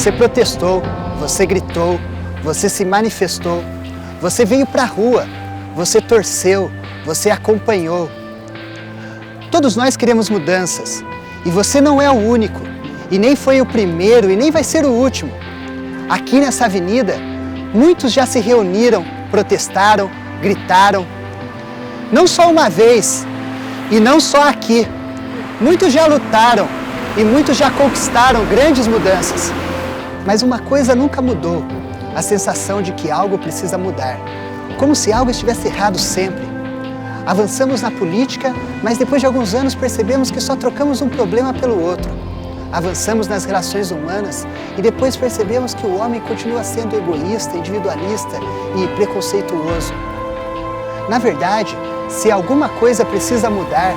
Você protestou, você gritou, você se manifestou, você veio para a rua, você torceu, você acompanhou. Todos nós queremos mudanças e você não é o único, e nem foi o primeiro e nem vai ser o último. Aqui nessa avenida, muitos já se reuniram, protestaram, gritaram. Não só uma vez e não só aqui. Muitos já lutaram e muitos já conquistaram grandes mudanças. Mas uma coisa nunca mudou, a sensação de que algo precisa mudar, como se algo estivesse errado sempre. Avançamos na política, mas depois de alguns anos percebemos que só trocamos um problema pelo outro. Avançamos nas relações humanas e depois percebemos que o homem continua sendo egoísta, individualista e preconceituoso. Na verdade, se alguma coisa precisa mudar,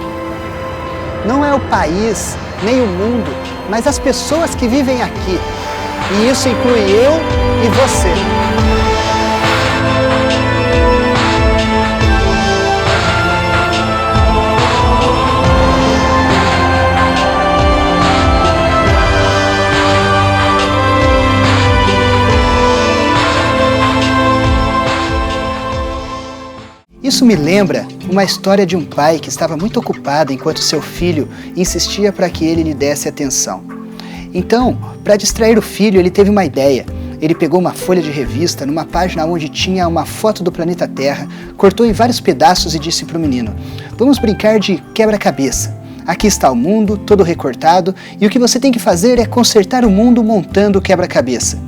não é o país, nem o mundo, mas as pessoas que vivem aqui. E isso inclui eu e você. Isso me lembra uma história de um pai que estava muito ocupado enquanto seu filho insistia para que ele lhe desse atenção. Então, para distrair o filho, ele teve uma ideia. Ele pegou uma folha de revista, numa página onde tinha uma foto do planeta Terra, cortou em vários pedaços e disse para o menino: "Vamos brincar de quebra-cabeça. Aqui está o mundo, todo recortado, e o que você tem que fazer é consertar o mundo montando o quebra-cabeça."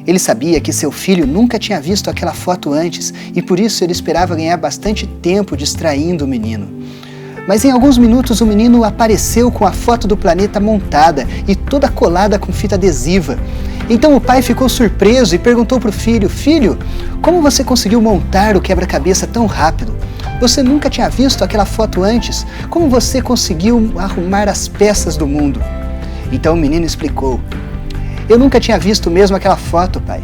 Ele sabia que seu filho nunca tinha visto aquela foto antes e por isso ele esperava ganhar bastante tempo distraindo o menino. Mas em alguns minutos o menino apareceu com a foto do planeta montada e toda colada com fita adesiva. Então o pai ficou surpreso e perguntou para o filho: "Filho, como você conseguiu montar o quebra-cabeça tão rápido? Você nunca tinha visto aquela foto antes? Como você conseguiu arrumar as peças do mundo?" Então o menino explicou: "Eu nunca tinha visto mesmo aquela foto, pai,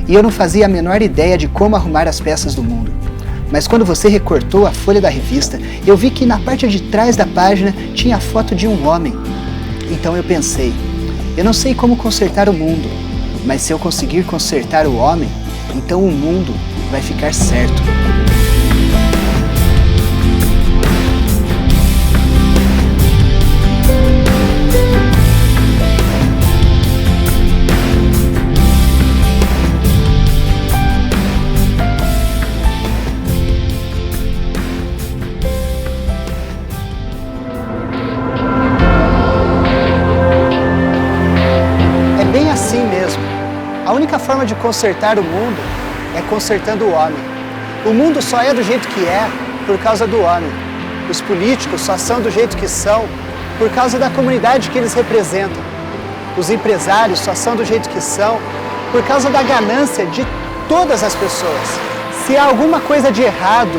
e eu não fazia a menor ideia de como arrumar as peças do mundo. Mas quando você recortou a folha da revista, eu vi que na parte de trás da página tinha a foto de um homem. Então eu pensei, eu não sei como consertar o mundo, mas se eu conseguir consertar o homem, então o mundo vai ficar certo." A única forma de consertar o mundo é consertando o homem. O mundo só é do jeito que é por causa do homem. Os políticos só são do jeito que são por causa da comunidade que eles representam. Os empresários só são do jeito que são por causa da ganância de todas as pessoas. Se há alguma coisa de errado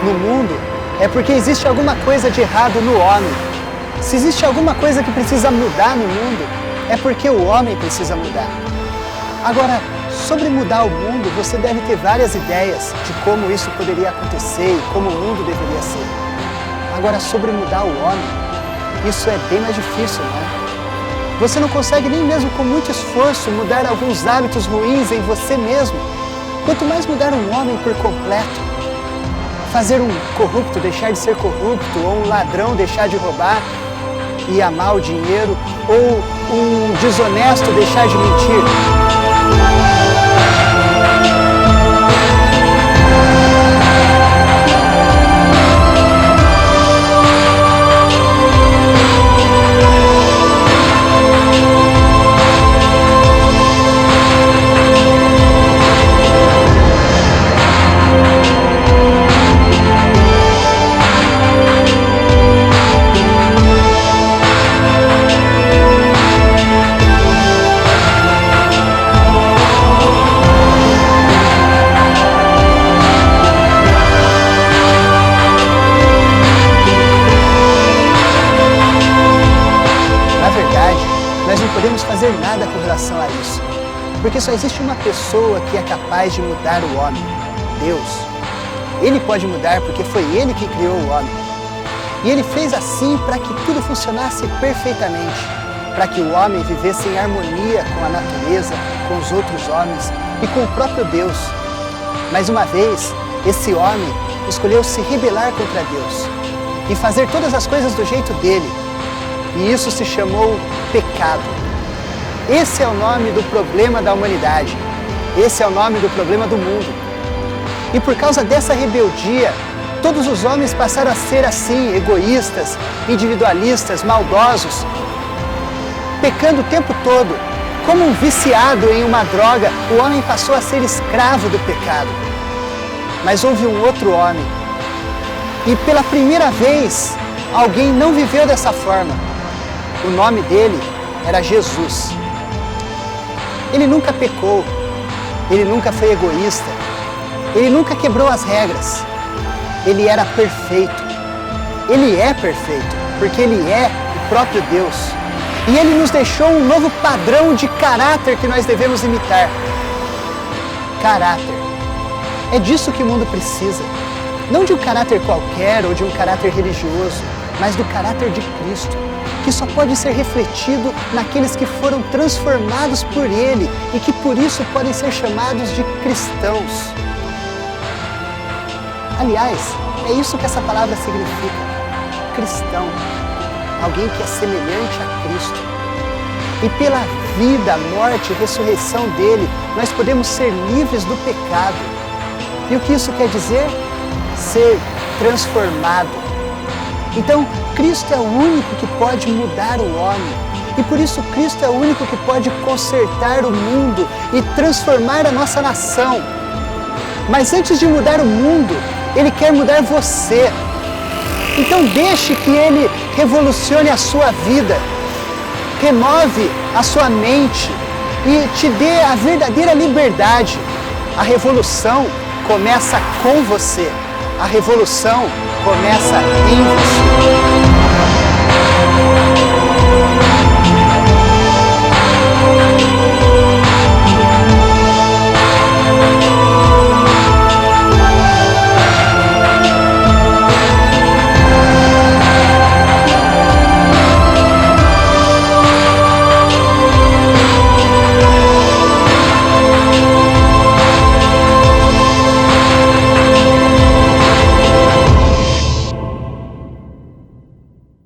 no mundo, é porque existe alguma coisa de errado no homem. Se existe alguma coisa que precisa mudar no mundo, é porque o homem precisa mudar. Agora, sobre mudar o mundo, você deve ter várias ideias de como isso poderia acontecer e como o mundo deveria ser. Agora, sobre mudar o homem, isso é bem mais difícil, não é? Você não consegue nem mesmo com muito esforço mudar alguns hábitos ruins em você mesmo. Quanto mais mudar um homem por completo. Fazer um corrupto deixar de ser corrupto, ou um ladrão deixar de roubar e amar o dinheiro, ou um desonesto deixar de mentir. Podemos fazer nada com relação a isso, porque só existe uma pessoa que é capaz de mudar o homem, Deus. Ele pode mudar porque foi Ele que criou o homem. E Ele fez assim para que tudo funcionasse perfeitamente. para que o homem vivesse em harmonia com a natureza, com os outros homens e com o próprio Deus. Mas uma vez, esse homem escolheu se rebelar contra Deus e fazer todas as coisas do jeito dele. E isso se chamou pecado. Esse é o nome do problema da humanidade. Esse é o nome do problema do mundo. E por causa dessa rebeldia, todos os homens passaram a ser assim, egoístas, individualistas, maldosos, pecando o tempo todo. Como um viciado em uma droga, o homem passou a ser escravo do pecado. Mas houve um outro homem. E pela primeira vez, alguém não viveu dessa forma. O nome dele era Jesus. Ele nunca pecou, ele nunca foi egoísta, ele nunca quebrou as regras. Ele era perfeito. Ele é perfeito, porque ele é o próprio Deus. E ele nos deixou um novo padrão de caráter que nós devemos imitar. Caráter. É disso que o mundo precisa. Não de um caráter qualquer ou de um caráter religioso, mas do caráter de Cristo, que só pode ser refletido naqueles que foram transformados por Ele e que por isso podem ser chamados de cristãos. Aliás, é isso que essa palavra significa, cristão, alguém que é semelhante a Cristo. E pela vida, morte e ressurreição dele, nós podemos ser livres do pecado. E o que isso quer dizer? Ser transformado. Então, Cristo é o único que pode mudar o homem. E por isso Cristo é o único que pode consertar o mundo e transformar a nossa nação. Mas antes de mudar o mundo, Ele quer mudar você. Então deixe que Ele revolucione a sua vida, remove a sua mente e te dê a verdadeira liberdade. A revolução começa com você. A revolução começa em você.